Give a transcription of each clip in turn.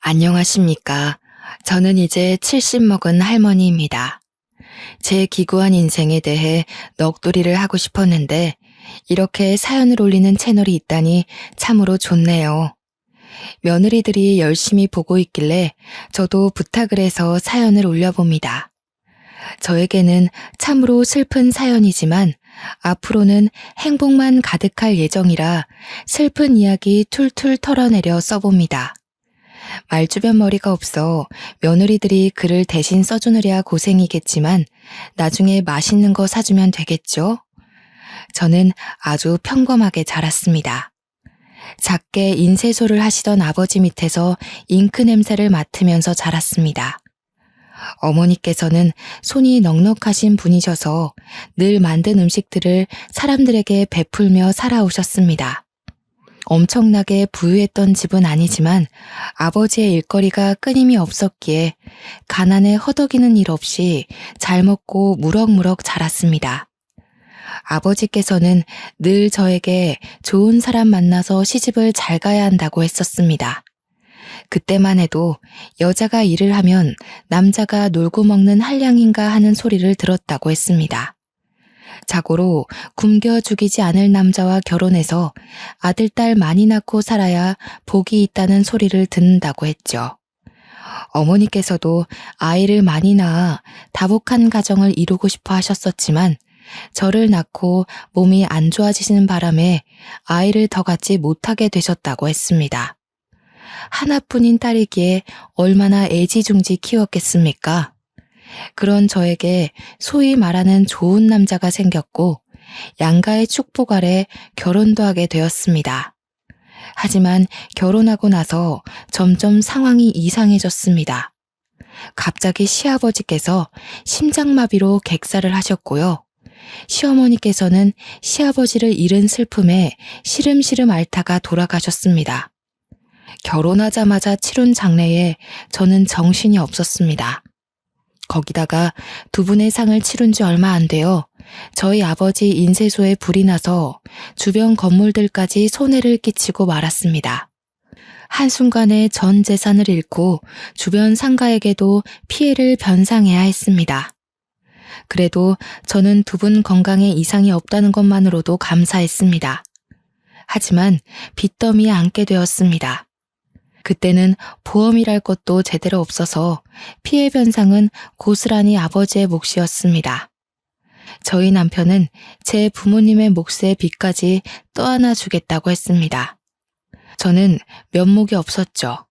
안녕하십니까. 저는 이제 70 먹은 할머니입니다. 제 기구한 인생에 대해 넋두리를 하고 싶었는데 이렇게 사연을 올리는 채널이 있다니 참으로 좋네요. 며느리들이 열심히 보고 있길래 저도 부탁을 해서 사연을 올려봅니다. 저에게는 참으로 슬픈 사연이지만 앞으로는 행복만 가득할 예정이라 슬픈 이야기 툴툴 털어내려 써봅니다. 말주변 머리가 없어 며느리들이 글을 대신 써주느랴 고생이겠지만 나중에 맛있는 거 사주면 되겠죠? 저는 아주 평범하게 자랐습니다. 작게 인쇄소를 하시던 아버지 밑에서 잉크 냄새를 맡으면서 자랐습니다. 어머니께서는 손이 넉넉하신 분이셔서 늘 만든 음식들을 사람들에게 베풀며 살아오셨습니다. 엄청나게 부유했던 집은 아니지만 아버지의 일거리가 끊임이 없었기에 가난에 허덕이는 일 없이 잘 먹고 무럭무럭 자랐습니다. 아버지께서는 늘 저에게 좋은 사람 만나서 시집을 잘 가야 한다고 했었습니다. 그때만 해도 여자가 일을 하면 남자가 놀고 먹는 한량인가 하는 소리를 들었다고 했습니다. 자고로 굶겨 죽이지 않을 남자와 결혼해서 아들, 딸 많이 낳고 살아야 복이 있다는 소리를 듣는다고 했죠. 어머니께서도 아이를 많이 낳아 다복한 가정을 이루고 싶어 하셨었지만 저를 낳고 몸이 안 좋아지시는 바람에 아이를 더 갖지 못하게 되셨다고 했습니다. 하나뿐인 딸이기에 얼마나 애지중지 키웠겠습니까? 그런 저에게 소위 말하는 좋은 남자가 생겼고 양가의 축복 아래 결혼도 하게 되었습니다. 하지만 결혼하고 나서 점점 상황이 이상해졌습니다. 갑자기 시아버지께서 심장마비로 객사를 하셨고요. 시어머니께서는 시아버지를 잃은 슬픔에 시름시름 앓다가 돌아가셨습니다. 결혼하자마자 치룬 장례에 저는 정신이 없었습니다. 거기다가 두 분의 상을 치룬 지 얼마 안 되어 저희 아버지 인쇄소에 불이 나서 주변 건물들까지 손해를 끼치고 말았습니다. 한순간에 전 재산을 잃고 주변 상가에게도 피해를 변상해야 했습니다. 그래도 저는 두 분 건강에 이상이 없다는 것만으로도 감사했습니다. 하지만 빚더미에 앉게 되었습니다. 그때는 보험이랄 것도 제대로 없어서 피해 변상은 고스란히 아버지의 몫이었습니다. 저희 남편은 제 부모님의 몫의 빚까지 떠안아 주겠다고 했습니다. 저는 면목이 없었죠.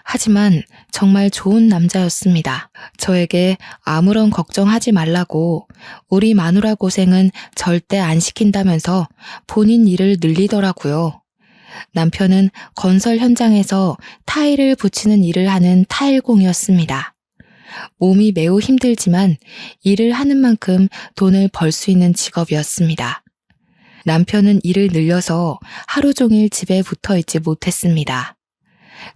하지만 정말 좋은 남자였습니다. 저에게 아무런 걱정하지 말라고 우리 마누라 고생은 절대 안 시킨다면서 본인 일을 늘리더라고요. 남편은 건설 현장에서 타일을 붙이는 일을 하는 타일공이었습니다. 몸이 매우 힘들지만 일을 하는 만큼 돈을 벌 수 있는 직업이었습니다. 남편은 일을 늘려서 하루 종일 집에 붙어 있지 못했습니다.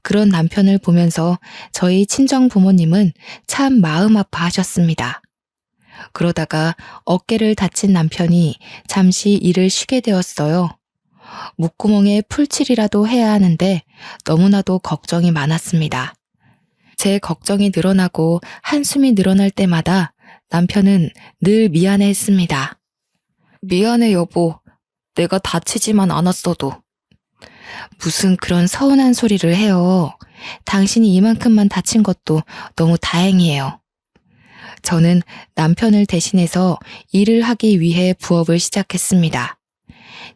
그런 남편을 보면서 저희 친정 부모님은 참 마음 아파하셨습니다. 그러다가 어깨를 다친 남편이 잠시 일을 쉬게 되었어요. 목구멍에 풀칠이라도 해야 하는데 너무나도 걱정이 많았습니다. 제 걱정이 늘어나고 한숨이 늘어날 때마다 남편은 늘 미안해했습니다. 미안해 여보, 내가 다치지만 않았어도. 무슨 그런 서운한 소리를 해요. 당신이 이만큼만 다친 것도 너무 다행이에요. 저는 남편을 대신해서 일을 하기 위해 부업을 시작했습니다.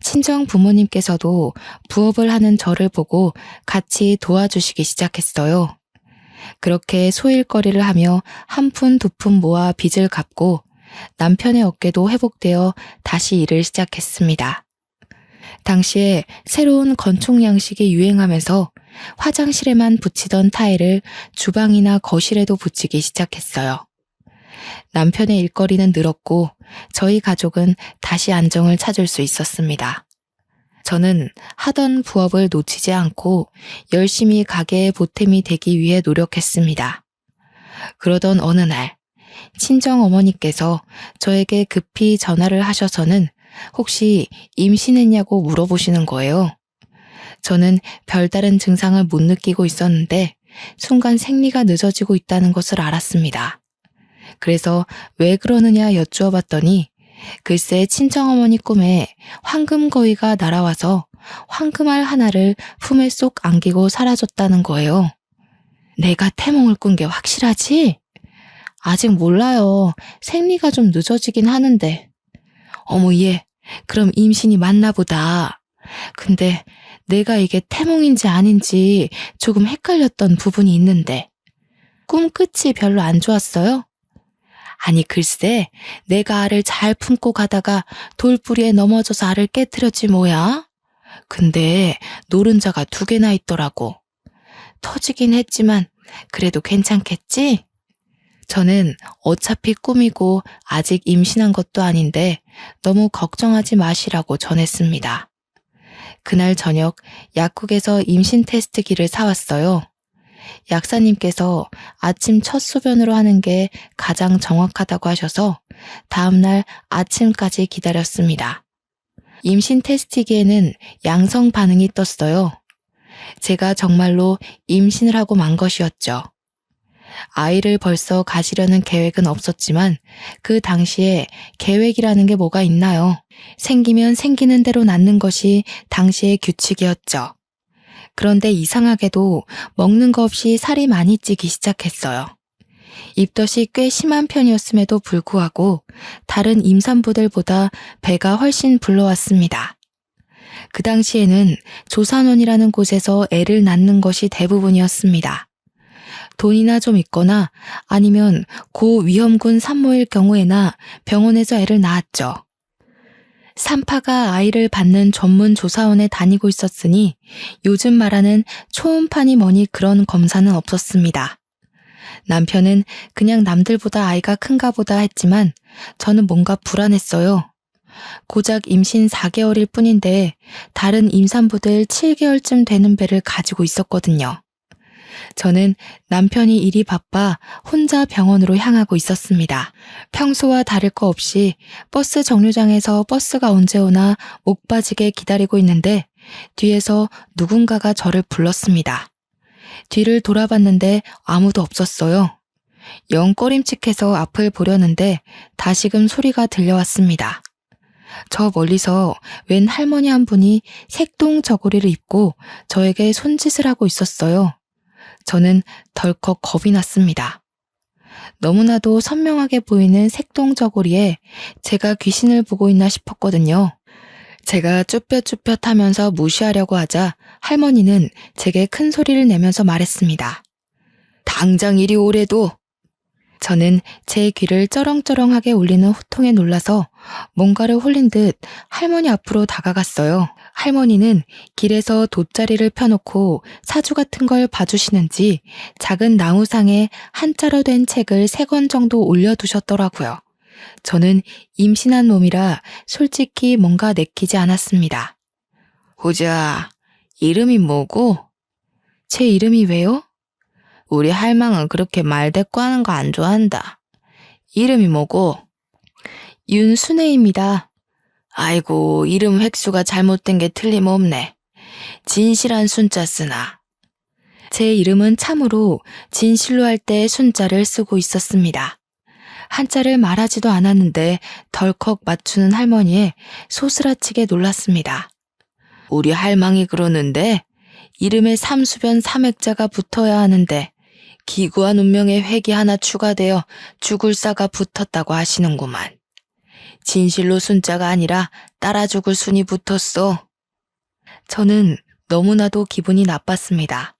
친정 부모님께서도 부업을 하는 저를 보고 같이 도와주시기 시작했어요. 그렇게 소일거리를 하며 한 푼 두 푼 모아 빚을 갚고 남편의 어깨도 회복되어 다시 일을 시작했습니다. 당시에 새로운 건축 양식이 유행하면서 화장실에만 붙이던 타일을 주방이나 거실에도 붙이기 시작했어요. 남편의 일거리는 늘었고 저희 가족은 다시 안정을 찾을 수 있었습니다. 저는 하던 부업을 놓치지 않고 열심히 가게의 보탬이 되기 위해 노력했습니다. 그러던 어느 날 친정 어머니께서 저에게 급히 전화를 하셔서는 혹시 임신했냐고 물어보시는 거예요. 저는 별다른 증상을 못 느끼고 있었는데 순간 생리가 늦어지고 있다는 것을 알았습니다. 그래서 왜 그러느냐 여쭈어 봤더니 글쎄 친정어머니 꿈에 황금거위가 날아와서 황금알 하나를 품에 쏙 안기고 사라졌다는 거예요. 내가 태몽을 꾼 게 확실하지? 아직 몰라요. 생리가 좀 늦어지긴 하는데. 어머 얘, 그럼 임신이 맞나 보다. 근데 내가 이게 태몽인지 아닌지 조금 헷갈렸던 부분이 있는데. 꿈 끝이 별로 안 좋았어요? 아니 글쎄 내가 알을 잘 품고 가다가 돌부리에 넘어져서 알을 깨트렸지 뭐야. 근데 노른자가 2개나 있더라고. 터지긴 했지만 그래도 괜찮겠지? 저는 어차피 꿈이고 아직 임신한 것도 아닌데 너무 걱정하지 마시라고 전했습니다. 그날 저녁 약국에서 임신 테스트기를 사왔어요. 약사님께서 아침 첫 소변으로 하는 게 가장 정확하다고 하셔서 다음날 아침까지 기다렸습니다. 임신 테스트기에는 양성 반응이 떴어요. 제가 정말로 임신을 하고 만 것이었죠. 아이를 벌써 가지려는 계획은 없었지만 그 당시에 계획이라는 게 뭐가 있나요? 생기면 생기는 대로 낳는 것이 당시의 규칙이었죠. 그런데 이상하게도 먹는 거 없이 살이 많이 찌기 시작했어요. 입덧이 꽤 심한 편이었음에도 불구하고 다른 임산부들보다 배가 훨씬 불러왔습니다. 그 당시에는 조산원이라는 곳에서 애를 낳는 것이 대부분이었습니다. 돈이나 좀 있거나 아니면 고위험군 산모일 경우에나 병원에서 애를 낳았죠. 산파가 아이를 받는 전문 조사원에 다니고 있었으니 요즘 말하는 초음파니 뭐니 그런 검사는 없었습니다. 남편은 그냥 남들보다 아이가 큰가 보다 했지만 저는 뭔가 불안했어요. 고작 임신 4개월일 뿐인데 다른 임산부들 7개월쯤 되는 배를 가지고 있었거든요. 저는 남편이 일이 바빠 혼자 병원으로 향하고 있었습니다. 평소와 다를 거 없이 버스 정류장에서 버스가 언제 오나 목 빠지게 기다리고 있는데 뒤에서 누군가가 저를 불렀습니다. 뒤를 돌아봤는데 아무도 없었어요. 영 꺼림칙해서 앞을 보려는데 다시금 소리가 들려왔습니다. 저 멀리서 웬 할머니 한 분이 색동 저고리를 입고 저에게 손짓을 하고 있었어요. 저는 덜컥 겁이 났습니다. 너무나도 선명하게 보이는 색동 저고리에 제가 귀신을 보고 있나 싶었거든요. 제가 쭈뼛쭈뼛 하면서 무시하려고 하자 할머니는 제게 큰 소리를 내면서 말했습니다. 당장 이리 오래도. 저는 제 귀를 쩌렁쩌렁하게 울리는 호통에 놀라서 뭔가를 홀린 듯 할머니 앞으로 다가갔어요. 할머니는 길에서 돗자리를 펴놓고 사주 같은 걸 봐주시는지 작은 나무상에 한자로 된 책을 3권 정도 올려두셨더라고요. 저는 임신한 몸이라 솔직히 뭔가 내키지 않았습니다. 보자, 이름이 뭐고? 제 이름이 왜요? 우리 할망은 그렇게 말대꾸하는 거 안 좋아한다. 이름이 뭐고? 윤순혜입니다. 아이고, 이름 획수가 잘못된 게 틀림없네. 진실한 순자 쓰나. 제 이름은 참으로 진실로 할 때 순자를 쓰고 있었습니다. 한자를 말하지도 않았는데 덜컥 맞추는 할머니에 소스라치게 놀랐습니다. 우리 할망이 그러는데 이름에 삼수변 삼액자가 붙어야 하는데 기구한 운명의 획이 하나 추가되어 죽을 사가 붙었다고 하시는구만. 진실로 순자가 아니라 따라 죽을 순이 붙었어. 저는 너무나도 기분이 나빴습니다.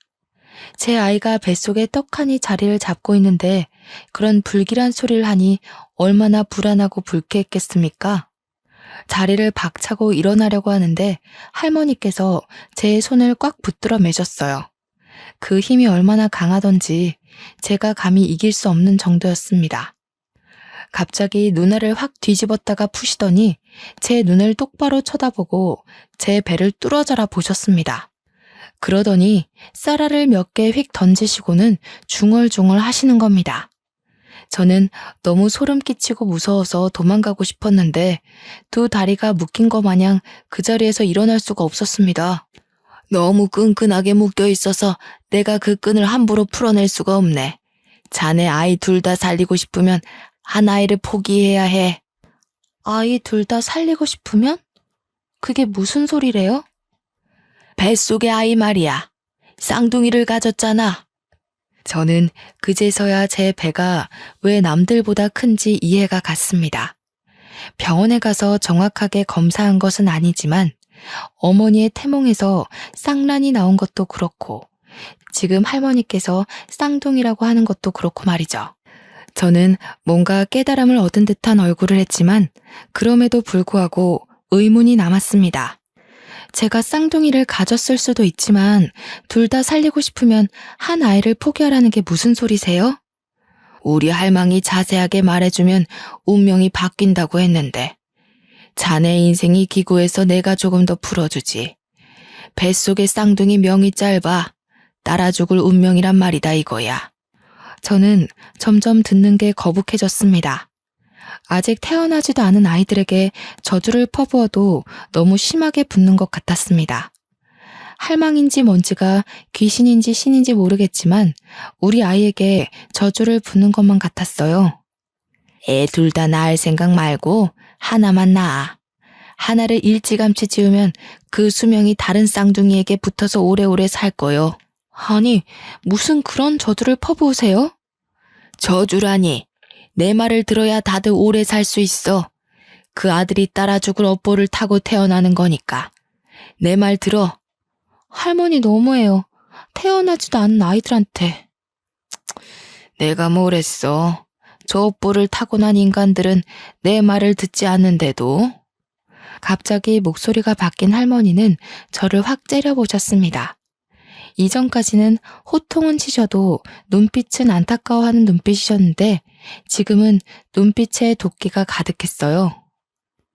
제 아이가 뱃속에 떡하니 자리를 잡고 있는데 그런 불길한 소리를 하니 얼마나 불안하고 불쾌했겠습니까? 자리를 박차고 일어나려고 하는데 할머니께서 제 손을 꽉 붙들어 매셨어요. 그 힘이 얼마나 강하던지 제가 감히 이길 수 없는 정도였습니다. 갑자기 눈알을 확 뒤집었다가 푸시더니 제 눈을 똑바로 쳐다보고 제 배를 뚫어져라 보셨습니다. 그러더니 쌀알을 몇 개 휙 던지시고는 중얼중얼 하시는 겁니다. 저는 너무 소름 끼치고 무서워서 도망가고 싶었는데 2 다리가 묶인 것 마냥 그 자리에서 일어날 수가 없었습니다. 너무 끈끈하게 묶여 있어서 내가 그 끈을 함부로 풀어낼 수가 없네. 자네 아이 둘 다 살리고 싶으면 한 아이를 포기해야 해. 아이 둘 다 살리고 싶으면? 그게 무슨 소리래요? 뱃속의 아이 말이야. 쌍둥이를 가졌잖아. 저는 그제서야 제 배가 왜 남들보다 큰지 이해가 갔습니다. 병원에 가서 정확하게 검사한 것은 아니지만 어머니의 태몽에서 쌍란이 나온 것도 그렇고 지금 할머니께서 쌍둥이라고 하는 것도 그렇고 말이죠. 저는 뭔가 깨달음을 얻은 듯한 얼굴을 했지만 그럼에도 불구하고 의문이 남았습니다. 제가 쌍둥이를 가졌을 수도 있지만 둘 다 살리고 싶으면 한 아이를 포기하라는 게 무슨 소리세요? 우리 할망이 자세하게 말해주면 운명이 바뀐다고 했는데 자네 인생이 기구해서 내가 조금 더 풀어주지. 뱃속의 쌍둥이 명이 짧아 따라 죽을 운명이란 말이다 이거야. 저는 점점 듣는 게 거북해졌습니다. 아직 태어나지도 않은 아이들에게 저주를 퍼부어도 너무 심하게 붙는 것 같았습니다. 할망인지 뭔지가 귀신인지 신인지 모르겠지만 우리 아이에게 저주를 붓는 것만 같았어요. 애 둘 다 낳을 생각 말고 하나만 낳아. 하나를 일찌감치 지으면 그 수명이 다른 쌍둥이에게 붙어서 오래오래 살 거요. 아니, 무슨 그런 저주를 퍼부으세요? 저주라니. 내 말을 들어야 다들 오래 살 수 있어. 그 아들이 따라 죽을 업보를 타고 태어나는 거니까. 내 말 들어. 할머니 너무해요. 태어나지도 않은 아이들한테. 내가 뭘 했어. 저 업보를 타고난 인간들은 내 말을 듣지 않는데도. 갑자기 목소리가 바뀐 할머니는 저를 확 째려보셨습니다. 이전까지는 호통은 치셔도 눈빛은 안타까워하는 눈빛이셨는데 지금은 눈빛에 도끼가 가득했어요.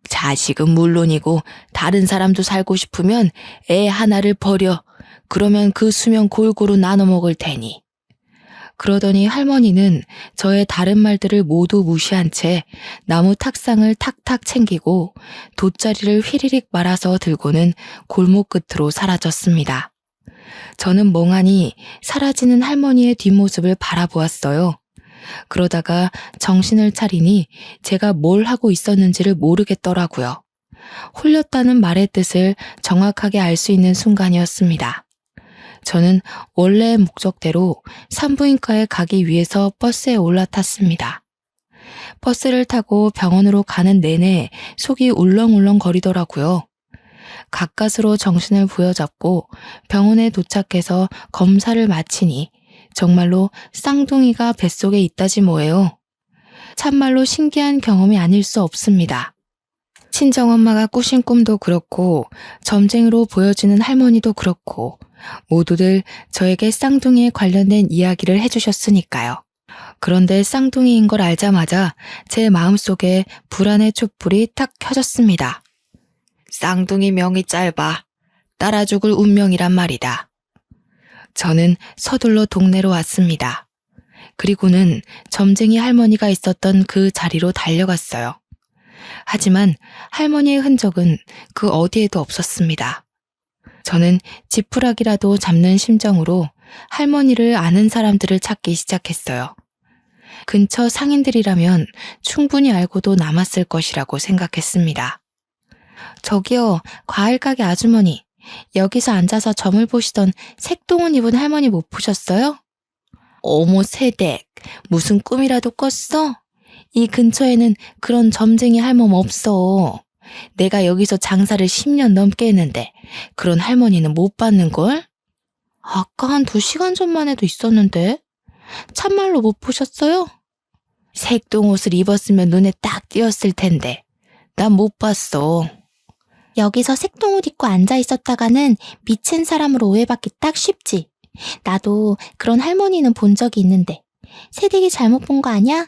자식은 물론이고 다른 사람도 살고 싶으면 애 하나를 버려. 그러면 그 수명 골고루 나눠 먹을 테니. 그러더니 할머니는 저의 다른 말들을 모두 무시한 채 나무 탁상을 탁탁 챙기고 돗자리를 휘리릭 말아서 들고는 골목 끝으로 사라졌습니다. 저는 멍하니 사라지는 할머니의 뒷모습을 바라보았어요. 그러다가 정신을 차리니 제가 뭘 하고 있었는지를 모르겠더라고요. 홀렸다는 말의 뜻을 정확하게 알 수 있는 순간이었습니다. 저는 원래의 목적대로 산부인과에 가기 위해서 버스에 올라탔습니다. 버스를 타고 병원으로 가는 내내 속이 울렁울렁 거리더라고요. 가까스로 정신을 부여잡고 병원에 도착해서 검사를 마치니 정말로 쌍둥이가 뱃속에 있다지 뭐예요. 참말로 신기한 경험이 아닐 수 없습니다. 친정엄마가 꾸신 꿈도 그렇고 점쟁이로 보여지는 할머니도 그렇고 모두들 저에게 쌍둥이에 관련된 이야기를 해주셨으니까요. 그런데 쌍둥이인 걸 알자마자 제 마음속에 불안의 촛불이 탁 켜졌습니다. 쌍둥이 명이 짧아 따라 죽을 운명이란 말이다. 저는 서둘러 동네로 왔습니다. 그리고는 점쟁이 할머니가 있었던 그 자리로 달려갔어요. 하지만 할머니의 흔적은 그 어디에도 없었습니다. 저는 지푸라기라도 잡는 심정으로 할머니를 아는 사람들을 찾기 시작했어요. 근처 상인들이라면 충분히 알고도 남았을 것이라고 생각했습니다. 저기요, 과일가게 아주머니. 여기서 앉아서 점을 보시던 색동옷 입은 할머니 못 보셨어요? 어머 세댁, 무슨 꿈이라도 꿨어? 이 근처에는 그런 점쟁이 할멈 없어. 내가 여기서 장사를 10년 넘게 했는데 그런 할머니는 못 봤는걸? 아까 한 2시간 전만 해도 있었는데 참말로 못 보셨어요? 색동옷을 입었으면 눈에 딱 띄었을 텐데 난 못 봤어. 여기서 색동옷 입고 앉아 있었다가는 미친 사람으로 오해받기 딱 쉽지. 나도 그런 할머니는 본 적이 있는데 새댁이 잘못 본 거 아니야?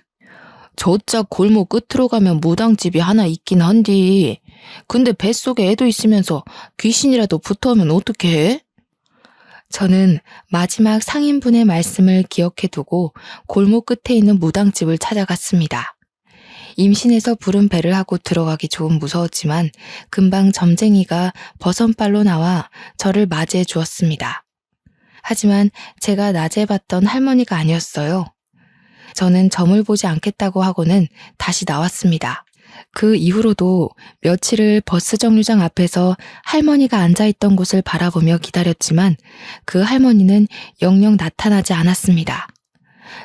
저짝 골목 끝으로 가면 무당집이 하나 있긴 한디. 근데 뱃속에 애도 있으면서 귀신이라도 붙어오면 어떡해? 저는 마지막 상인분의 말씀을 기억해두고 골목 끝에 있는 무당집을 찾아갔습니다. 임신해서 부른 배를 하고 들어가기 좀 무서웠지만 금방 점쟁이가 버선발로 나와 저를 맞이해 주었습니다. 하지만 제가 낮에 봤던 할머니가 아니었어요. 저는 점을 보지 않겠다고 하고는 다시 나왔습니다. 그 이후로도 며칠을 버스 정류장 앞에서 할머니가 앉아있던 곳을 바라보며 기다렸지만 그 할머니는 영영 나타나지 않았습니다.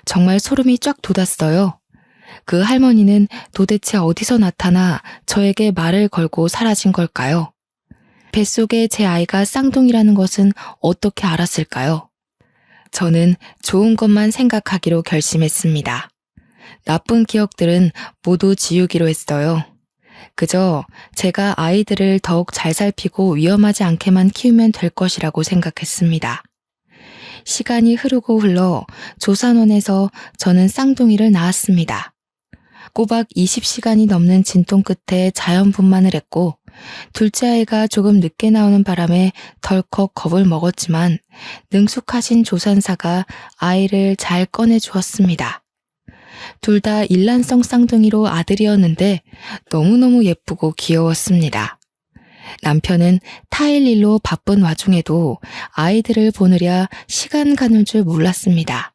정말 소름이 쫙 돋았어요. 그 할머니는 도대체 어디서 나타나 저에게 말을 걸고 사라진 걸까요? 뱃속에 제 아이가 쌍둥이라는 것은 어떻게 알았을까요? 저는 좋은 것만 생각하기로 결심했습니다. 나쁜 기억들은 모두 지우기로 했어요. 그저 제가 아이들을 더욱 잘 살피고 위험하지 않게만 키우면 될 것이라고 생각했습니다. 시간이 흐르고 흘러 조산원에서 저는 쌍둥이를 낳았습니다. 꼬박 20시간이 넘는 진통 끝에 자연분만을 했고 둘째 아이가 조금 늦게 나오는 바람에 덜컥 겁을 먹었지만 능숙하신 조산사가 아이를 잘 꺼내주었습니다. 둘 다 일란성 쌍둥이로 아들이었는데 너무너무 예쁘고 귀여웠습니다. 남편은 타일 일로 바쁜 와중에도 아이들을 보느랴 시간 가는 줄 몰랐습니다.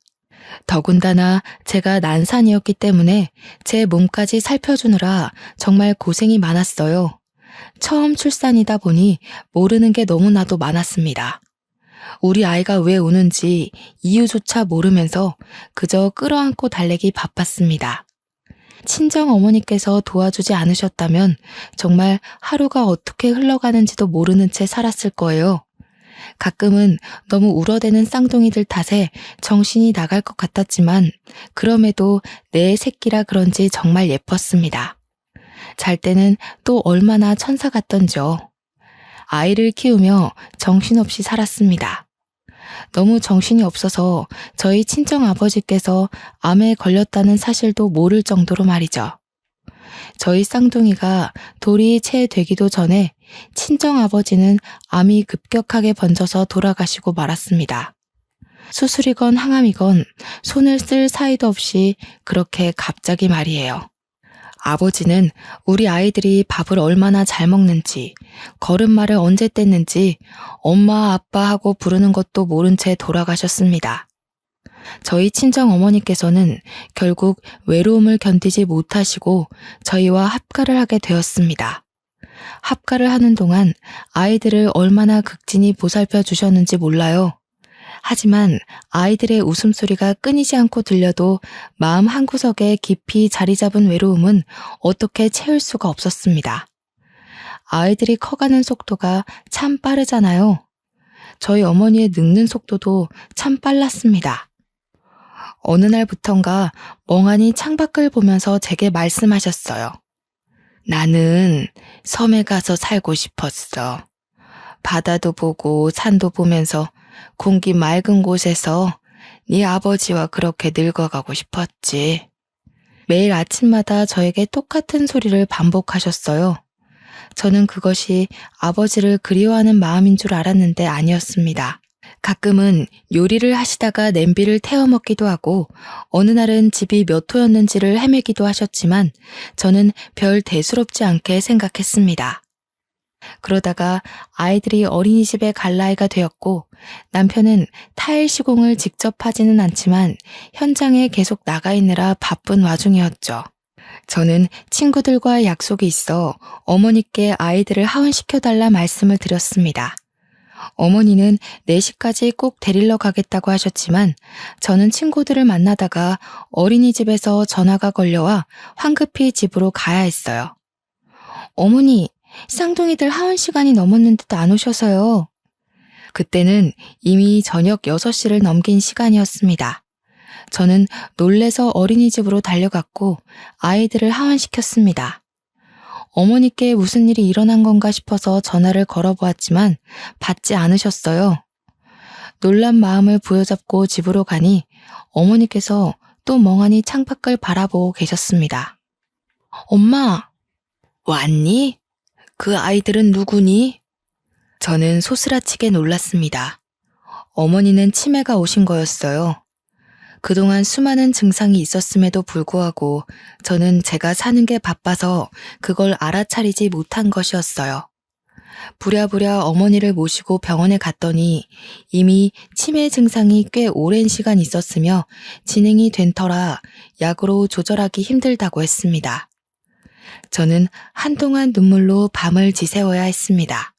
더군다나 제가 난산이었기 때문에 제 몸까지 살펴주느라 정말 고생이 많았어요. 처음 출산이다 보니 모르는 게 너무나도 많았습니다. 우리 아이가 왜 우는지 이유조차 모르면서 그저 끌어안고 달래기 바빴습니다. 친정 어머니께서 도와주지 않으셨다면 정말 하루가 어떻게 흘러가는지도 모르는 채 살았을 거예요. 가끔은 너무 울어대는 쌍둥이들 탓에 정신이 나갈 것 같았지만 그럼에도 내 새끼라 그런지 정말 예뻤습니다. 잘 때는 또 얼마나 천사 같던지요. 아이를 키우며 정신없이 살았습니다. 너무 정신이 없어서 저희 친정아버지께서 암에 걸렸다는 사실도 모를 정도로 말이죠. 저희 쌍둥이가 돌이 채 되기도 전에 친정아버지는 암이 급격하게 번져서 돌아가시고 말았습니다. 수술이건 항암이건 손을 쓸 사이도 없이 그렇게 갑자기 말이에요. 아버지는 우리 아이들이 밥을 얼마나 잘 먹는지, 걸음마를 언제 뗐는지 엄마 아빠 하고 부르는 것도 모른 채 돌아가셨습니다. 저희 친정 어머니께서는 결국 외로움을 견디지 못하시고 저희와 합가를 하게 되었습니다. 합가를 하는 동안 아이들을 얼마나 극진히 보살펴 주셨는지 몰라요. 하지만 아이들의 웃음소리가 끊이지 않고 들려도 마음 한구석에 깊이 자리 잡은 외로움은 어떻게 채울 수가 없었습니다. 아이들이 커가는 속도가 참 빠르잖아요. 저희 어머니의 늙는 속도도 참 빨랐습니다. 어느 날부턴가 멍하니 창밖을 보면서 제게 말씀하셨어요. 나는 섬에 가서 살고 싶었어. 바다도 보고 산도 보면서 공기 맑은 곳에서 네 아버지와 그렇게 늙어가고 싶었지. 매일 아침마다 저에게 똑같은 소리를 반복하셨어요. 저는 그것이 아버지를 그리워하는 마음인 줄 알았는데 아니었습니다. 가끔은 요리를 하시다가 냄비를 태워 먹기도 하고 어느 날은 집이 몇 호였는지를 헤매기도 하셨지만 저는 별 대수롭지 않게 생각했습니다. 그러다가 아이들이 어린이집에 갈 나이가 되었고 남편은 타일 시공을 직접 하지는 않지만 현장에 계속 나가 있느라 바쁜 와중이었죠. 저는 친구들과 약속이 있어 어머니께 아이들을 하원시켜달라 말씀을 드렸습니다. 어머니는 4시까지 꼭 데리러 가겠다고 하셨지만 저는 친구들을 만나다가 어린이집에서 전화가 걸려와 황급히 집으로 가야 했어요. 어머니, 쌍둥이들 하원 시간이 넘었는데도 안 오셔서요. 그때는 이미 저녁 6시를 넘긴 시간이었습니다. 저는 놀래서 어린이집으로 달려갔고 아이들을 하원시켰습니다. 어머니께 무슨 일이 일어난 건가 싶어서 전화를 걸어보았지만 받지 않으셨어요. 놀란 마음을 부여잡고 집으로 가니 어머니께서 또 멍하니 창밖을 바라보고 계셨습니다. 엄마, 왔니? 그 아이들은 누구니? 저는 소스라치게 놀랐습니다. 어머니는 치매가 오신 거였어요. 그동안 수많은 증상이 있었음에도 불구하고 저는 제가 사는 게 바빠서 그걸 알아차리지 못한 것이었어요. 부랴부랴 어머니를 모시고 병원에 갔더니 이미 치매 증상이 꽤 오랜 시간 있었으며 진행이 된 터라 약으로 조절하기 힘들다고 했습니다. 저는 한동안 눈물로 밤을 지새워야 했습니다.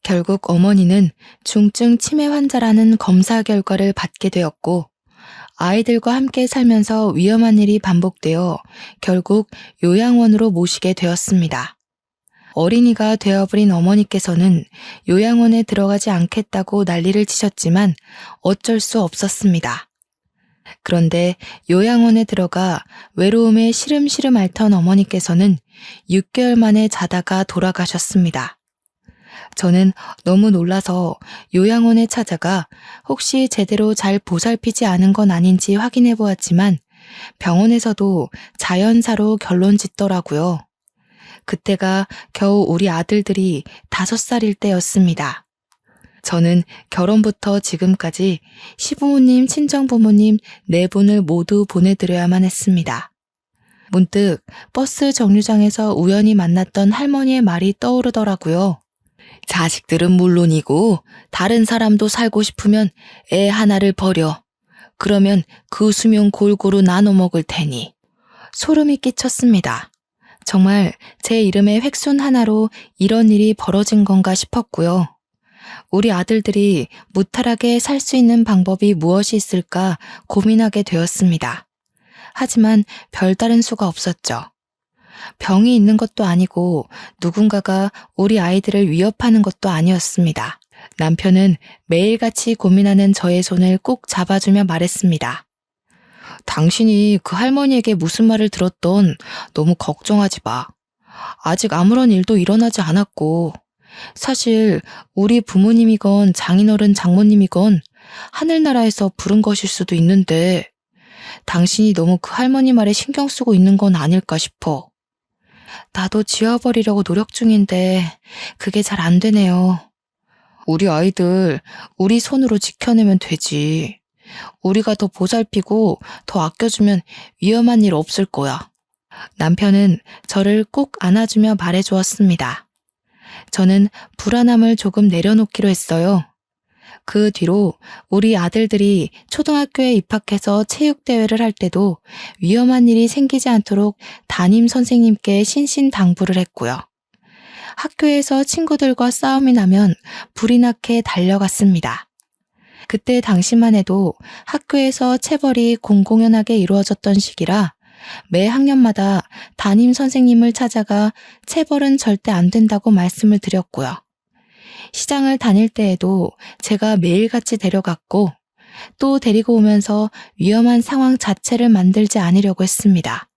결국 어머니는 중증 치매 환자라는 검사 결과를 받게 되었고 아이들과 함께 살면서 위험한 일이 반복되어 결국 요양원으로 모시게 되었습니다. 어린이가 되어버린 어머니께서는 요양원에 들어가지 않겠다고 난리를 치셨지만 어쩔 수 없었습니다. 그런데 요양원에 들어가 외로움에 시름시름 앓던 어머니께서는 6개월 만에 자다가 돌아가셨습니다. 저는 너무 놀라서 요양원에 찾아가 혹시 제대로 잘 보살피지 않은 건 아닌지 확인해 보았지만 병원에서도 자연사로 결론 짓더라고요. 그때가 겨우 우리 아들들이 5살일 때였습니다. 저는 결혼부터 지금까지 시부모님, 친정부모님 4분을 모두 보내드려야만 했습니다. 문득 버스 정류장에서 우연히 만났던 할머니의 말이 떠오르더라고요. 자식들은 물론이고 다른 사람도 살고 싶으면 애 하나를 버려. 그러면 그 수명 골고루 나눠 먹을 테니. 소름이 끼쳤습니다. 정말 제 이름의 획순 하나로 이런 일이 벌어진 건가 싶었고요. 우리 아들들이 무탈하게 살 수 있는 방법이 무엇이 있을까 고민하게 되었습니다. 하지만 별다른 수가 없었죠. 병이 있는 것도 아니고 누군가가 우리 아이들을 위협하는 것도 아니었습니다. 남편은 매일같이 고민하는 저의 손을 꼭 잡아주며 말했습니다. 당신이 그 할머니에게 무슨 말을 들었던 너무 걱정하지 마. 아직 아무런 일도 일어나지 않았고 사실 우리 부모님이건 장인어른 장모님이건 하늘나라에서 부른 것일 수도 있는데 당신이 너무 그 할머니 말에 신경 쓰고 있는 건 아닐까 싶어. 나도 지워버리려고 노력 중인데 그게 잘 안 되네요. 우리 아이들 우리 손으로 지켜내면 되지. 우리가 더 보살피고 더 아껴주면 위험한 일 없을 거야. 남편은 저를 꼭 안아주며 말해주었습니다. 저는 불안함을 조금 내려놓기로 했어요. 그 뒤로 우리 아들들이 초등학교에 입학해서 체육대회를 할 때도 위험한 일이 생기지 않도록 담임 선생님께 신신당부를 했고요. 학교에서 친구들과 싸움이 나면 불이 나게 달려갔습니다. 그때 당시만 해도 학교에서 체벌이 공공연하게 이루어졌던 시기라 매 학년마다 담임 선생님을 찾아가 체벌은 절대 안 된다고 말씀을 드렸고요. 시장을 다닐 때에도 제가 매일같이 데려갔고 또 데리고 오면서 위험한 상황 자체를 만들지 않으려고 했습니다.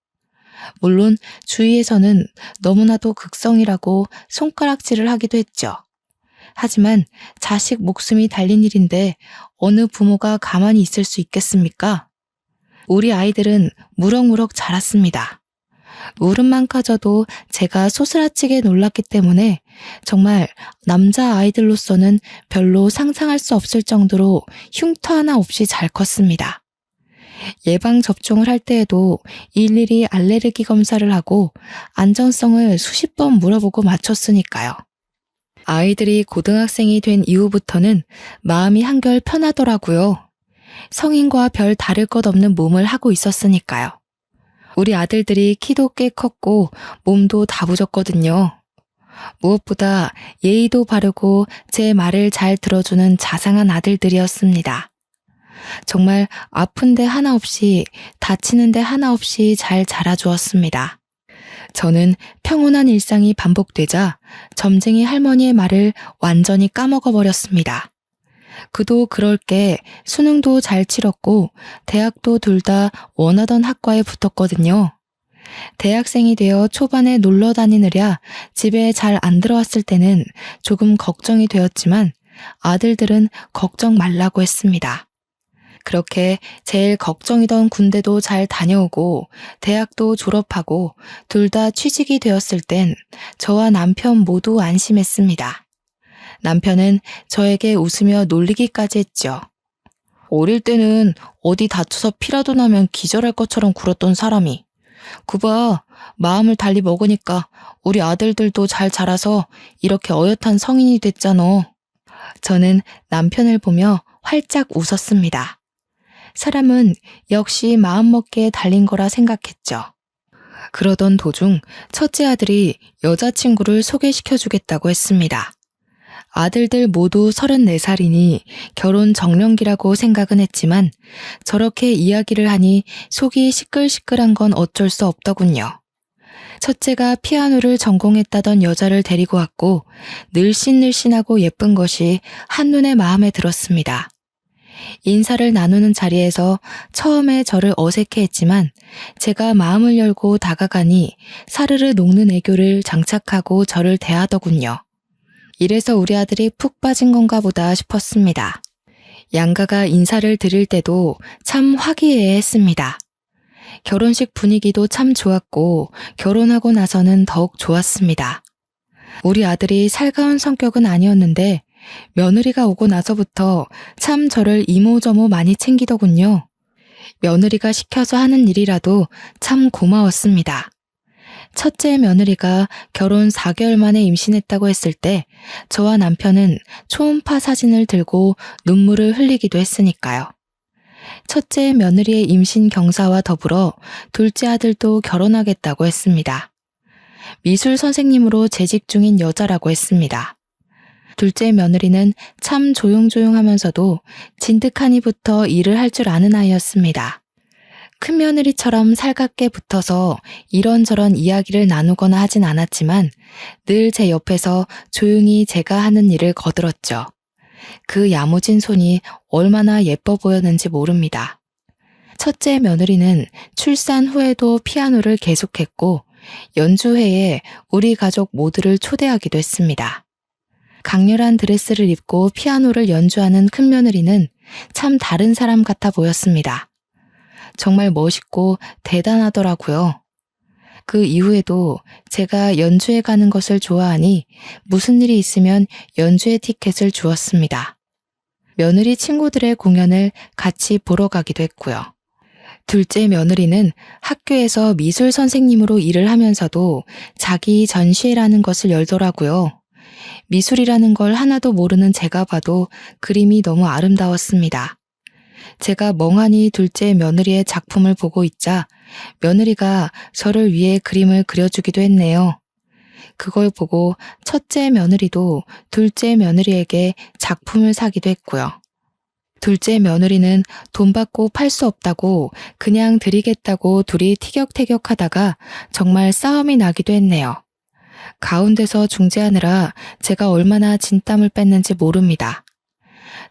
물론 주위에서는 너무나도 극성이라고 손가락질을 하기도 했죠. 하지만 자식 목숨이 달린 일인데 어느 부모가 가만히 있을 수 있겠습니까? 우리 아이들은 무럭무럭 자랐습니다. 울음만까져도 제가 소스라치게 놀랐기 때문에 정말 남자 아이들로서는 별로 상상할 수 없을 정도로 흉터 하나 없이 잘 컸습니다. 예방접종을 할 때에도 일일이 알레르기 검사를 하고 안전성을 수십 번 물어보고 맞췄으니까요. 아이들이 고등학생이 된 이후부터는 마음이 한결 편하더라고요. 성인과 별 다를 것 없는 몸을 하고 있었으니까요. 우리 아들들이 키도 꽤 컸고 몸도 다부졌거든요. 무엇보다 예의도 바르고 제 말을 잘 들어주는 자상한 아들들이었습니다. 정말 아픈데 하나 없이 다치는데 하나 없이 잘 자라주었습니다. 저는 평온한 일상이 반복되자 점쟁이 할머니의 말을 완전히 까먹어버렸습니다. 그도 그럴 게 수능도 잘 치렀고 대학도 둘 다 원하던 학과에 붙었거든요. 대학생이 되어 초반에 놀러 다니느랴 집에 잘 안 들어왔을 때는 조금 걱정이 되었지만 아들들은 걱정 말라고 했습니다. 그렇게 제일 걱정이던 군대도 잘 다녀오고 대학도 졸업하고 둘 다 취직이 되었을 땐 저와 남편 모두 안심했습니다. 남편은 저에게 웃으며 놀리기까지 했죠. 어릴 때는 어디 다쳐서 피라도 나면 기절할 것처럼 굴었던 사람이 그봐 마음을 달리 먹으니까 우리 아들들도 잘 자라서 이렇게 어엿한 성인이 됐잖아. 저는 남편을 보며 활짝 웃었습니다. 사람은 역시 마음먹기에 달린 거라 생각했죠. 그러던 도중 첫째 아들이 여자친구를 소개시켜주겠다고 했습니다. 아들들 모두 34살이니 결혼 정년기라고 생각은 했지만 저렇게 이야기를 하니 속이 시끌시끌한 건 어쩔 수 없더군요. 첫째가 피아노를 전공했다던 여자를 데리고 왔고 늘씬늘씬하고 예쁜 것이 한눈에 마음에 들었습니다. 인사를 나누는 자리에서 처음에 저를 어색해했지만 제가 마음을 열고 다가가니 사르르 녹는 애교를 장착하고 저를 대하더군요. 이래서 우리 아들이 푹 빠진 건가 보다 싶었습니다. 양가가 인사를 드릴 때도 참 화기애애했습니다. 결혼식 분위기도 참 좋았고 결혼하고 나서는 더욱 좋았습니다. 우리 아들이 살가운 성격은 아니었는데 며느리가 오고 나서부터 참 저를 이모저모 많이 챙기더군요. 며느리가 시켜서 하는 일이라도 참 고마웠습니다. 첫째 며느리가 결혼 4개월 만에 임신했다고 했을 때 저와 남편은 초음파 사진을 들고 눈물을 흘리기도 했으니까요. 첫째 며느리의 임신 경사와 더불어 둘째 아들도 결혼하겠다고 했습니다. 미술 선생님으로 재직 중인 여자라고 했습니다. 둘째 며느리는 참 조용조용하면서도 진득하니부터 일을 할 줄 아는 아이였습니다. 큰 며느리처럼 살갑게 붙어서 이런저런 이야기를 나누거나 하진 않았지만 늘 제 옆에서 조용히 제가 하는 일을 거들었죠. 그 야무진 손이 얼마나 예뻐 보였는지 모릅니다. 첫째 며느리는 출산 후에도 피아노를 계속했고 연주회에 우리 가족 모두를 초대하기도 했습니다. 강렬한 드레스를 입고 피아노를 연주하는 큰 며느리는 참 다른 사람 같아 보였습니다. 정말 멋있고 대단하더라고요. 그 이후에도 제가 연주회 가는 것을 좋아하니 무슨 일이 있으면 연주회 티켓을 주었습니다. 며느리 친구들의 공연을 같이 보러 가기도 했고요. 둘째 며느리는 학교에서 미술 선생님으로 일을 하면서도 자기 전시회라는 것을 열더라고요. 미술이라는 걸 하나도 모르는 제가 봐도 그림이 너무 아름다웠습니다. 제가 멍하니 둘째 며느리의 작품을 보고 있자 며느리가 저를 위해 그림을 그려주기도 했네요. 그걸 보고 첫째 며느리도 둘째 며느리에게 작품을 사기도 했고요. 둘째 며느리는 돈 받고 팔 수 없다고 그냥 드리겠다고 둘이 티격태격하다가 정말 싸움이 나기도 했네요. 가운데서 중재하느라 제가 얼마나 진땀을 뺐는지 모릅니다.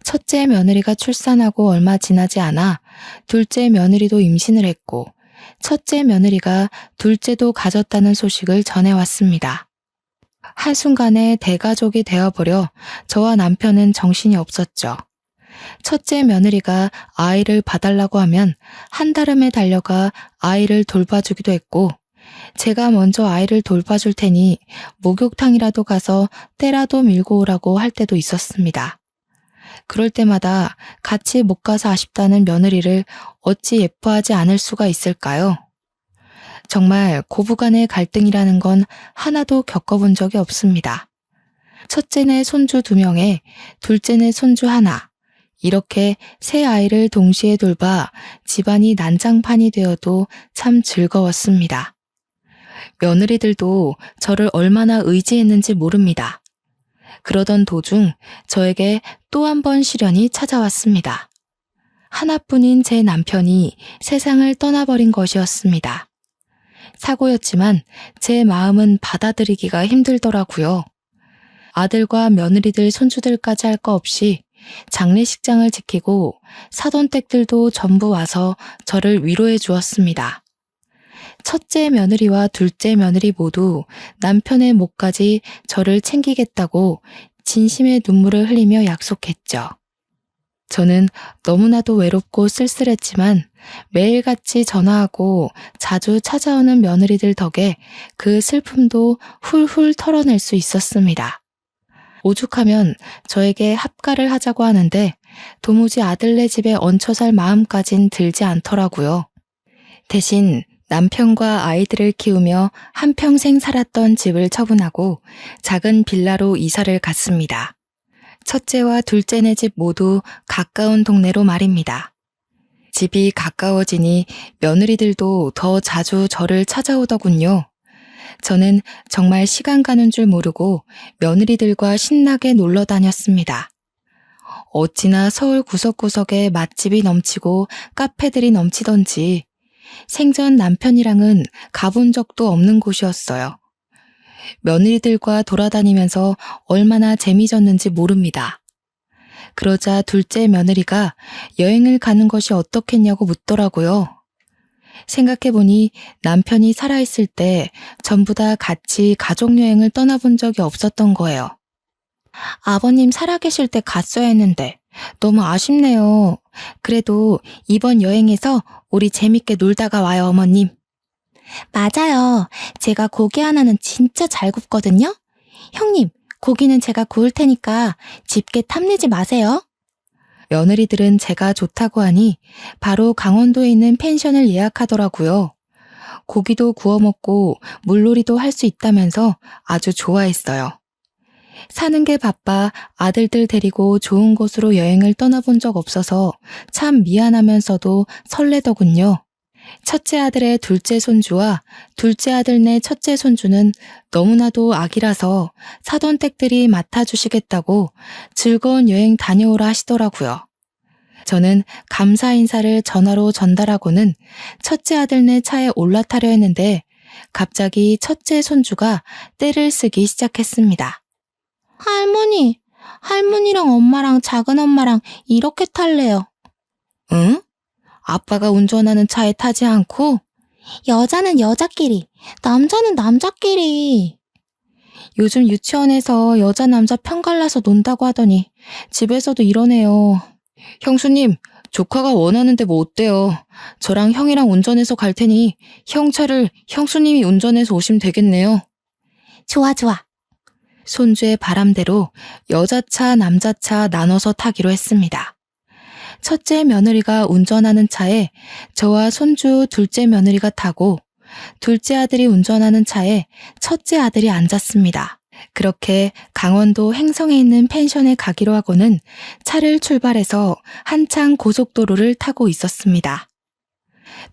첫째 며느리가 출산하고 얼마 지나지 않아 둘째 며느리도 임신을 했고 첫째 며느리가 둘째도 가졌다는 소식을 전해왔습니다. 한순간에 대가족이 되어버려 저와 남편은 정신이 없었죠. 첫째 며느리가 아이를 봐달라고 하면 한달음에 달려가 아이를 돌봐주기도 했고 제가 먼저 아이를 돌봐줄 테니 목욕탕이라도 가서 때라도 밀고 오라고 할 때도 있었습니다. 그럴 때마다 같이 못 가서 아쉽다는 며느리를 어찌 예뻐하지 않을 수가 있을까요? 정말 고부간의 갈등이라는 건 하나도 겪어본 적이 없습니다. 첫째네 손주 2명에 둘째네 손주 하나, 이렇게 세 아이를 동시에 돌봐 집안이 난장판이 되어도 참 즐거웠습니다. 며느리들도 저를 얼마나 의지했는지 모릅니다. 그러던 도중 저에게 또 한 번 시련이 찾아왔습니다. 하나뿐인 제 남편이 세상을 떠나버린 것이었습니다. 사고였지만 제 마음은 받아들이기가 힘들더라고요. 아들과 며느리들 손주들까지 할 거 없이 장례식장을 지키고 사돈댁들도 전부 와서 저를 위로해 주었습니다. 첫째 며느리와 둘째 며느리 모두 남편의 몫까지 저를 챙기겠다고 진심의 눈물을 흘리며 약속했죠. 저는 너무나도 외롭고 쓸쓸했지만 매일같이 전화하고 자주 찾아오는 며느리들 덕에 그 슬픔도 훌훌 털어낼 수 있었습니다. 오죽하면 저에게 합가를 하자고 하는데 도무지 아들네 집에 얹혀 살 마음까진 들지 않더라고요. 대신 남편과 아이들을 키우며 한평생 살았던 집을 처분하고 작은 빌라로 이사를 갔습니다. 첫째와 둘째네 집 모두 가까운 동네로 말입니다. 집이 가까워지니 며느리들도 더 자주 저를 찾아오더군요. 저는 정말 시간 가는 줄 모르고 며느리들과 신나게 놀러 다녔습니다. 어찌나 서울 구석구석에 맛집이 넘치고 카페들이 넘치던지 생전 남편이랑은 가본 적도 없는 곳이었어요. 며느리들과 돌아다니면서 얼마나 재미졌는지 모릅니다. 그러자 둘째 며느리가 여행을 가는 것이 어떻겠냐고 묻더라고요. 생각해보니 남편이 살아있을 때 전부 다 같이 가족여행을 떠나본 적이 없었던 거예요. 아버님 살아계실 때 갔어야 했는데 너무 아쉽네요. 그래도 이번 여행에서 우리 재밌게 놀다가 와요, 어머님. 맞아요. 제가 고기 하나는 진짜 잘 굽거든요. 형님, 고기는 제가 구울 테니까 집게 탐내지 마세요. 며느리들은 제가 좋다고 하니 바로 강원도에 있는 펜션을 예약하더라고요. 고기도 구워 먹고 물놀이도 할 수 있다면서 아주 좋아했어요. 사는 게 바빠 아들들 데리고 좋은 곳으로 여행을 떠나본 적 없어서 참 미안하면서도 설레더군요. 첫째 아들의 둘째 손주와 둘째 아들네 첫째 손주는 너무나도 아기라서 사돈 댁들이 맡아주시겠다고 즐거운 여행 다녀오라 하시더라고요. 저는 감사 인사를 전화로 전달하고는 첫째 아들네 차에 올라타려 했는데 갑자기 첫째 손주가 떼를 쓰기 시작했습니다. 할머니랑 엄마랑 작은 엄마랑 이렇게 탈래요. 응? 아빠가 운전하는 차에 타지 않고? 여자는 여자끼리, 남자는 남자끼리. 요즘 유치원에서 여자 남자 편갈라서 논다고 하더니 집에서도 이러네요. 형수님, 조카가 원하는데 뭐 어때요? 저랑 형이랑 운전해서 갈 테니 형 차를 형수님이 운전해서 오시면 되겠네요. 좋아. 손주의 바람대로 여자차, 남자차 나눠서 타기로 했습니다. 첫째 며느리가 운전하는 차에 저와 손주 둘째 며느리가 타고 둘째 아들이 운전하는 차에 첫째 아들이 앉았습니다. 그렇게 강원도 횡성에 있는 펜션에 가기로 하고는 차를 출발해서 한창 고속도로를 타고 있었습니다.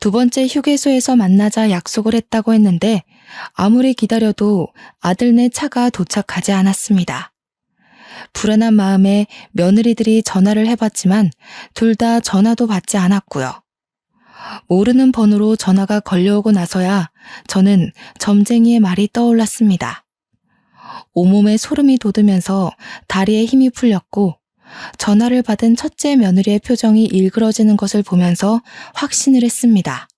두 번째 휴게소에서 만나자 약속을 했다고 했는데 아무리 기다려도 아들네 차가 도착하지 않았습니다. 불안한 마음에 며느리들이 전화를 해봤지만 둘 다 전화도 받지 않았고요. 모르는 번호로 전화가 걸려오고 나서야 저는 점쟁이의 말이 떠올랐습니다. 온몸에 소름이 돋으면서 다리에 힘이 풀렸고 전화를 받은 첫째 며느리의 표정이 일그러지는 것을 보면서 확신을 했습니다.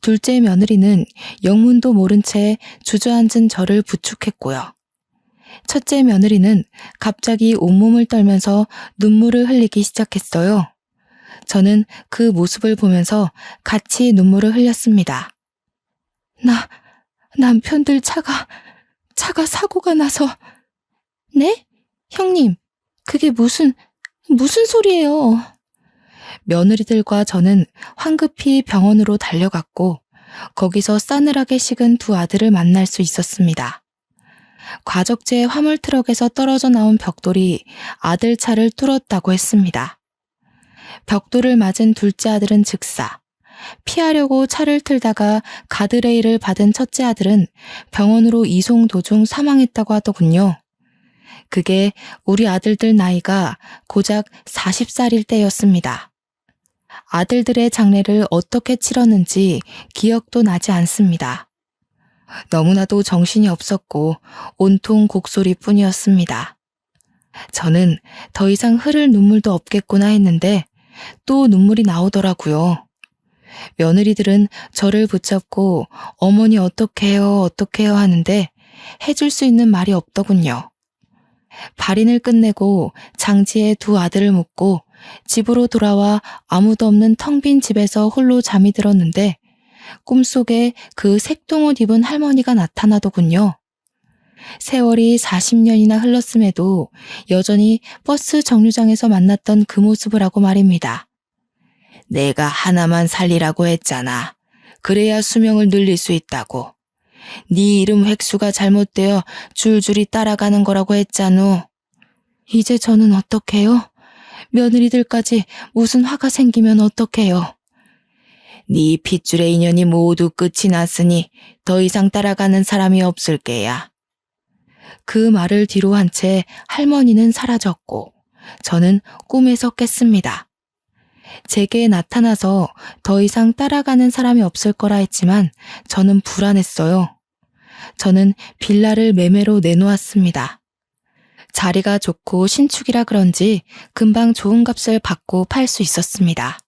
둘째 며느리는 영문도 모른 채 주저앉은 저를 부축했고요. 첫째 며느리는 갑자기 온몸을 떨면서 눈물을 흘리기 시작했어요. 저는 그 모습을 보면서 같이 눈물을 흘렸습니다. 남편들 차가 사고가 나서. 네? 형님, 그게 무슨 소리예요? 며느리들과 저는 황급히 병원으로 달려갔고 거기서 싸늘하게 식은 두 아들을 만날 수 있었습니다. 과적제 화물 트럭에서 떨어져 나온 벽돌이 아들 차를 뚫었다고 했습니다. 벽돌을 맞은 둘째 아들은 즉사, 피하려고 차를 틀다가 가드레일을 받은 첫째 아들은 병원으로 이송 도중 사망했다고 하더군요. 그게 우리 아들들 나이가 고작 40살일 때였습니다. 아들들의 장례를 어떻게 치렀는지 기억도 나지 않습니다. 너무나도 정신이 없었고 온통 곡소리뿐이었습니다. 저는 더 이상 흐를 눈물도 없겠구나 했는데 또 눈물이 나오더라고요. 며느리들은 저를 붙잡고 어머니 어떻게 해요 하는데 해줄 수 있는 말이 없더군요. 발인을 끝내고 장지에 두 아들을 묻고 집으로 돌아와 아무도 없는 텅 빈 집에서 홀로 잠이 들었는데 꿈속에 그 색동옷 입은 할머니가 나타나더군요. 세월이 40년이나 흘렀음에도 여전히 버스 정류장에서 만났던 그 모습을 하고 말입니다. 내가 하나만 살리라고 했잖아. 그래야 수명을 늘릴 수 있다고. 네 이름 획수가 잘못되어 줄줄이 따라가는 거라고 했잖우. 이제 저는 어떡해요? 며느리들까지 무슨 화가 생기면 어떡해요? 네 핏줄의 인연이 모두 끝이 났으니 더 이상 따라가는 사람이 없을 게야. 그 말을 뒤로 한 채 할머니는 사라졌고 저는 꿈에서 깼습니다. 제게 나타나서 더 이상 따라가는 사람이 없을 거라 했지만 저는 불안했어요. 저는 빌라를 매매로 내놓았습니다. 자리가 좋고 신축이라 그런지 금방 좋은 값을 받고 팔 수 있었습니다.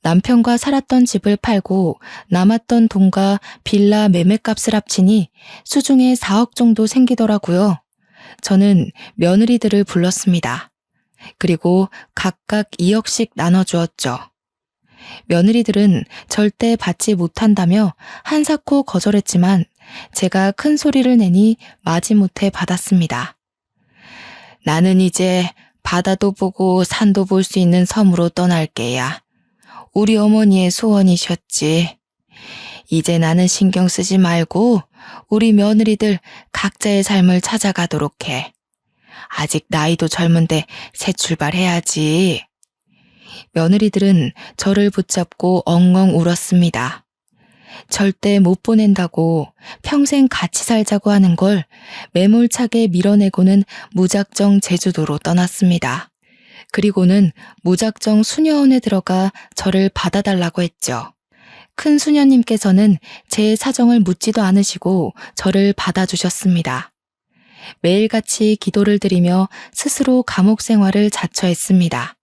남편과 살았던 집을 팔고 남았던 돈과 빌라 매매값을 합치니 수중에 4억 정도 생기더라고요. 저는 며느리들을 불렀습니다. 그리고 각각 2억씩 나눠주었죠. 며느리들은 절대 받지 못한다며 한사코 거절했지만 제가 큰 소리를 내니 마지못해 받았습니다. 나는 이제 바다도 보고 산도 볼 수 있는 섬으로 떠날게야. 우리 어머니의 소원이셨지. 이제 나는 신경 쓰지 말고 우리 며느리들 각자의 삶을 찾아가도록 해. 아직 나이도 젊은데 새 출발해야지. 며느리들은 저를 붙잡고 엉엉 울었습니다. 절대 못 보낸다고 평생 같이 살자고 하는 걸 매몰차게 밀어내고는 무작정 제주도로 떠났습니다. 그리고는 무작정 수녀원에 들어가 저를 받아달라고 했죠. 큰 수녀님께서는 제 사정을 묻지도 않으시고 저를 받아주셨습니다. 매일같이 기도를 드리며 스스로 감옥 생활을 자처했습니다.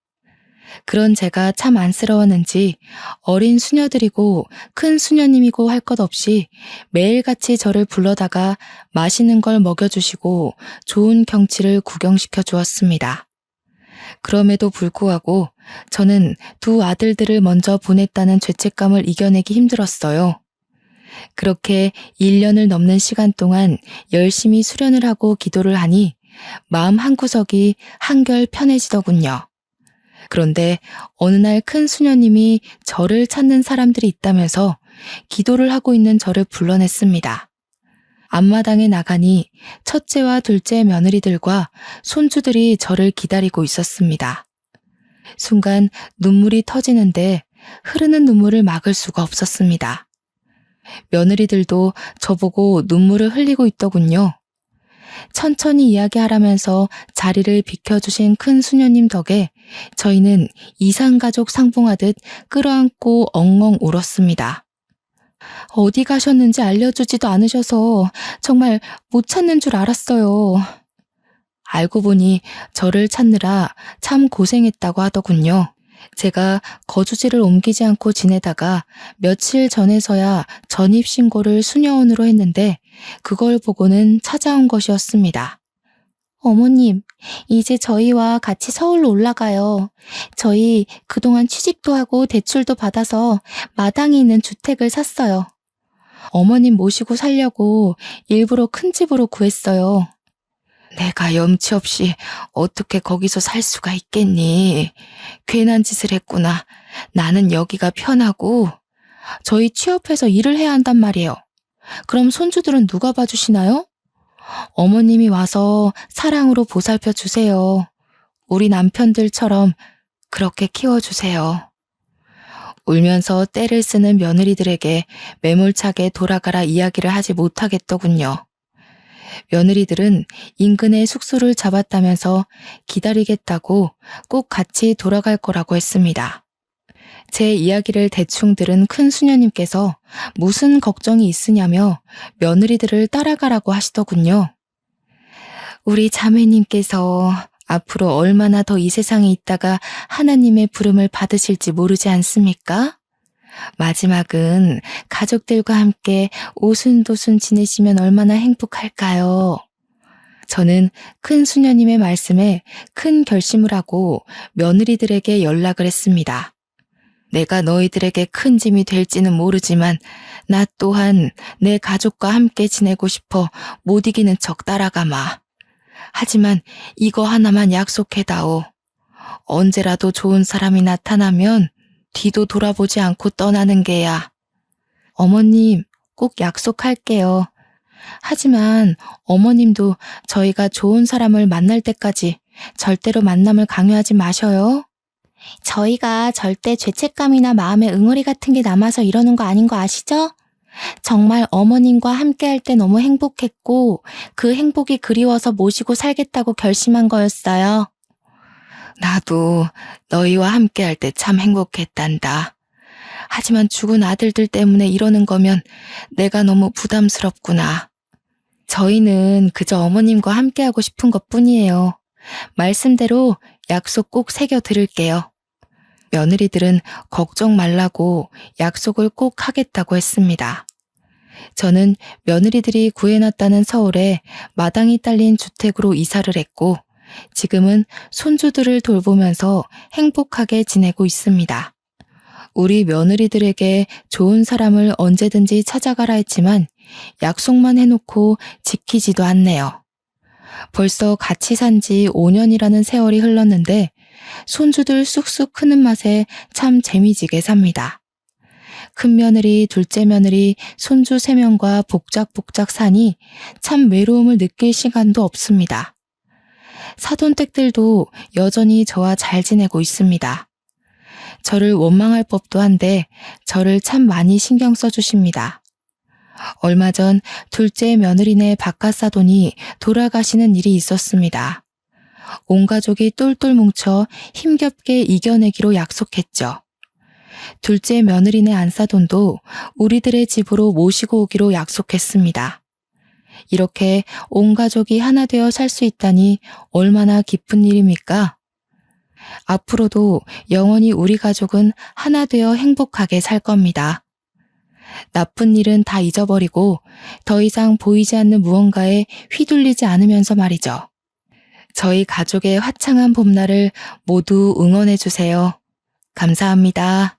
그런 제가 참 안쓰러웠는지 어린 수녀들이고 큰 수녀님이고 할 것 없이 매일같이 저를 불러다가 맛있는 걸 먹여주시고 좋은 경치를 구경시켜 주었습니다. 그럼에도 불구하고 저는 두 아들들을 먼저 보냈다는 죄책감을 이겨내기 힘들었어요. 그렇게 1년을 넘는 시간 동안 열심히 수련을 하고 기도를 하니 마음 한구석이 한결 편해지더군요. 그런데 어느 날 큰 수녀님이 저를 찾는 사람들이 있다면서 기도를 하고 있는 저를 불러냈습니다. 앞마당에 나가니 첫째와 둘째 며느리들과 손주들이 저를 기다리고 있었습니다. 순간 눈물이 터지는데 흐르는 눈물을 막을 수가 없었습니다. 며느리들도 저보고 눈물을 흘리고 있더군요. 천천히 이야기하라면서 자리를 비켜주신 큰 수녀님 덕에 저희는 이산가족 상봉하듯 끌어안고 엉엉 울었습니다. 어디 가셨는지 알려주지도 않으셔서 정말 못 찾는 줄 알았어요. 알고 보니 저를 찾느라 참 고생했다고 하더군요. 제가 거주지를 옮기지 않고 지내다가 며칠 전에서야 전입신고를 수녀원으로 했는데 그걸 보고는 찾아온 것이었습니다. 어머님, 이제 저희와 같이 서울로 올라가요. 저희 그동안 취직도 하고 대출도 받아서 마당에 있는 주택을 샀어요. 어머님 모시고 살려고 일부러 큰 집으로 구했어요. 내가 염치 없이 어떻게 거기서 살 수가 있겠니? 괜한 짓을 했구나. 나는 여기가 편하고 저희 취업해서 일을 해야 한단 말이에요. 그럼 손주들은 누가 봐주시나요? 어머님이 와서 사랑으로 보살펴 주세요. 우리 남편들처럼 그렇게 키워주세요. 울면서 떼를 쓰는 며느리들에게 매몰차게 돌아가라 이야기를 하지 못하겠더군요. 며느리들은 인근에 숙소를 잡았다면서 기다리겠다고 꼭 같이 돌아갈 거라고 했습니다. 제 이야기를 대충 들은 큰 수녀님께서 무슨 걱정이 있으냐며 며느리들을 따라가라고 하시더군요. 우리 자매님께서 앞으로 얼마나 더 이 세상에 있다가 하나님의 부름을 받으실지 모르지 않습니까? 마지막은 가족들과 함께 오순도순 지내시면 얼마나 행복할까요? 저는 큰 수녀님의 말씀에 큰 결심을 하고 며느리들에게 연락을 했습니다. 내가 너희들에게 큰 짐이 될지는 모르지만 나 또한 내 가족과 함께 지내고 싶어 못 이기는 척 따라가마. 하지만 이거 하나만 약속해다오. 언제라도 좋은 사람이 나타나면 뒤도 돌아보지 않고 떠나는 게야. 어머님, 꼭 약속할게요. 하지만 어머님도 저희가 좋은 사람을 만날 때까지 절대로 만남을 강요하지 마셔요. 저희가 절대 죄책감이나 마음의 응어리 같은 게 남아서 이러는 거 아닌 거 아시죠? 정말 어머님과 함께 할 때 너무 행복했고 그 행복이 그리워서 모시고 살겠다고 결심한 거였어요. 나도 너희와 함께 할 때 참 행복했단다. 하지만 죽은 아들들 때문에 이러는 거면 내가 너무 부담스럽구나. 저희는 그저 어머님과 함께 하고 싶은 것뿐이에요. 말씀대로 약속 꼭 새겨 드릴게요. 며느리들은 걱정 말라고 약속을 꼭 하겠다고 했습니다. 저는 며느리들이 구해놨다는 서울에 마당이 딸린 주택으로 이사를 했고 지금은 손주들을 돌보면서 행복하게 지내고 있습니다. 우리 며느리들에게 좋은 사람을 언제든지 찾아가라 했지만 약속만 해놓고 지키지도 않네요. 벌써 같이 산 지 5년이라는 세월이 흘렀는데 손주들 쑥쑥 크는 맛에 참 재미지게 삽니다. 큰 며느리, 둘째 며느리, 손주 3명과 복작복작 사니 참 외로움을 느낄 시간도 없습니다. 사돈댁들도 여전히 저와 잘 지내고 있습니다. 저를 원망할 법도 한데 저를 참 많이 신경 써주십니다. 얼마 전 둘째 며느리네 바깥사돈이 돌아가시는 일이 있었습니다. 온 가족이 똘똘 뭉쳐 힘겹게 이겨내기로 약속했죠. 둘째 며느리네 안사돈도 우리들의 집으로 모시고 오기로 약속했습니다. 이렇게 온 가족이 하나 되어 살 수 있다니 얼마나 기쁜 일입니까? 앞으로도 영원히 우리 가족은 하나 되어 행복하게 살 겁니다. 나쁜 일은 다 잊어버리고 더 이상 보이지 않는 무언가에 휘둘리지 않으면서 말이죠. 저희 가족의 화창한 봄날을 모두 응원해 주세요. 감사합니다.